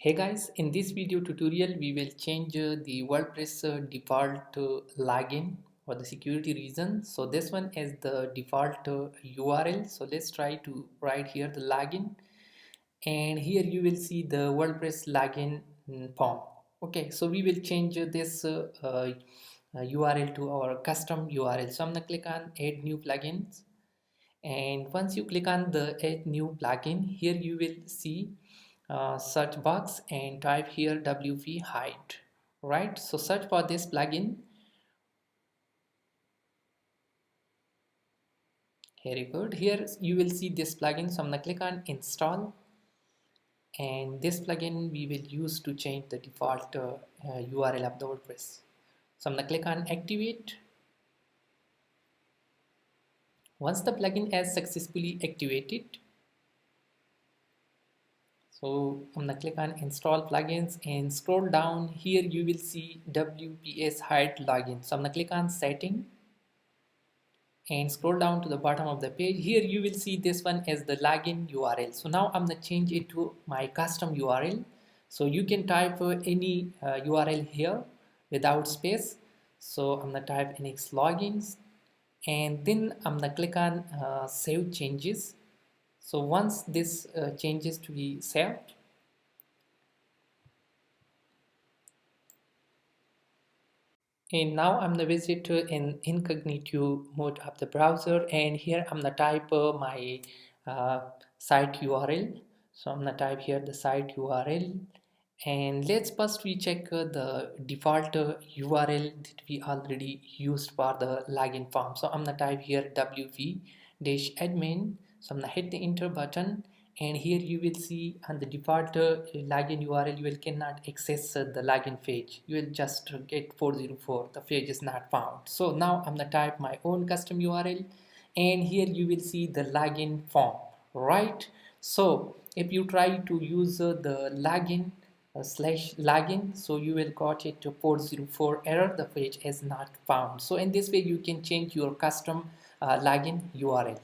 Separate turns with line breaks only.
Hey guys, in this video tutorial we will change the WordPress default login for the security reason. So this one is the default URL. So let's try to write here the login, and here you will see the WordPress login form. Okay, so we will change this URL to our custom URL. So I'm gonna click on add new plugins, and once you click on the add new plugin, here you will see search box and type here wp hide. Right, so search for this plugin. Very good. Here you will see this plugin, so I'm gonna click on install, and this plugin we will use to change the default URL of the WordPress. So I'm gonna click on activate. Once the plugin is successfully activated, so I'm gonna click on install plugins and scroll down. Here you will see WPS hide login. So I'm gonna click on setting and scroll down to the bottom of the page. Here you will see this one as the login URL. So now I'm gonna change it to my custom URL. So you can type any URL here without space. So I'm gonna type NX logins, and then I'm gonna click on save changes. So once this changes to be saved, and now I'm the visitor in incognito mode of the browser, and here I'm the type my site URL. So I'm gonna type here the site URL, and let's first we check the default URL that we already used for the login form. So I'm gonna type here wp-admin. So I'm gonna hit the enter button, and here you will see on the default login URL you will cannot access the login page. You will just get 404. The page is not found. So now I'm gonna type my own custom URL, and here you will see the login form. Right. So if you try to use the login slash login, so you will got it to 404 error, the page is not found. So in this way you can change your custom login URL.